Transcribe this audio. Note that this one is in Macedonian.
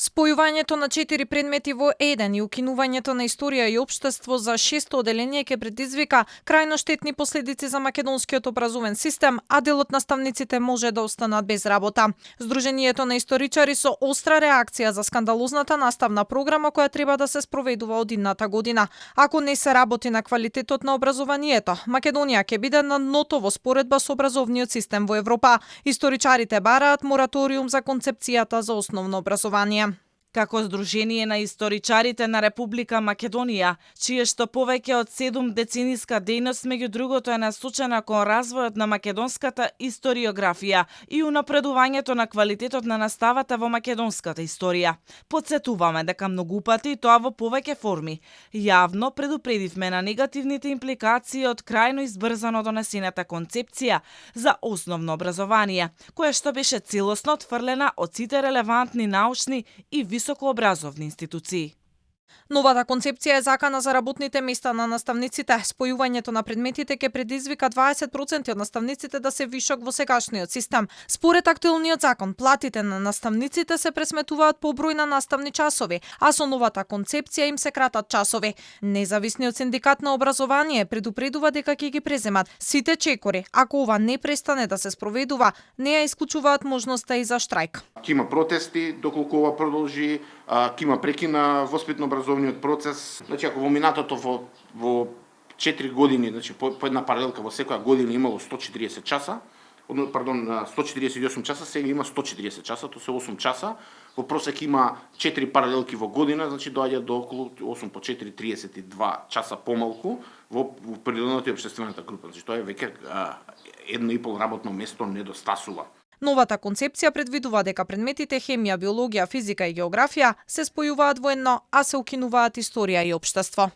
Спојувањето на 4 предмети во еден и укинувањето на историја и општество за 6-то оделение ќе предизвика крајно штетни последици за македонскиот образовен систем, а дел од наставниците може да останат без работа. Сдруженијето на историчари со остра реакција за скандалозната наставна програма која треба да се спроведува од идната година. Ако не се работи на квалитетот на образованието, Македонија ќе биде на дното во споредба со образовниот систем во Европа. Историчарите бараат мораториум за концепцијата за основно образование. Како Сдружение на историчарите на Република Македонија, чие што повеќе од 7 децениска дејност меѓу другото е насочена кон развојот на македонската историографија и унапредувањето на квалитетот на наставата во македонската историја. Потсетуваме дека многу пати тоа во повеќе форми. Јавно предупредивме на негативните импликации од крајно избрзано донесената концепција за основно образование, која што беше целосно отфрлена од сите релевантни научни и високообразовни институции. Новата концепција е закана за работните места на наставниците. Спојувањето на предметите ќе предизвика 20% од наставниците да се вишок во сегашниот систем. Според актуелниот закон, платите на наставниците се пресметуваат по број на наставни часови, а со новата концепција им се кратат часови. Независниот синдикат на образование предупредува дека ќе ги преземат сите чекори. Ако ова не престане да се спроведува, не ја исклучуваат можноста и за штрајк. Ќе има протести доколку ова продолжи, ќе има прекин на воспитно-образовниот процес. Значи, ако во минатото во 4 години, значи по една паралелка во секоја година имало 140 часа, 148 часа, сега има 140 часа, тоа се 8 часа. Во просек има 4 паралелки во година, значи доаѓа до околу 8 по 4, 32 часа помалку во природната и општествената група. Значи тоа е веќе 1,5 работно место недостасува. Новата концепција предвидува дека предметите хемија, биологија, физика и географија се спојуваат во едно, а се укинуваат историја и општество.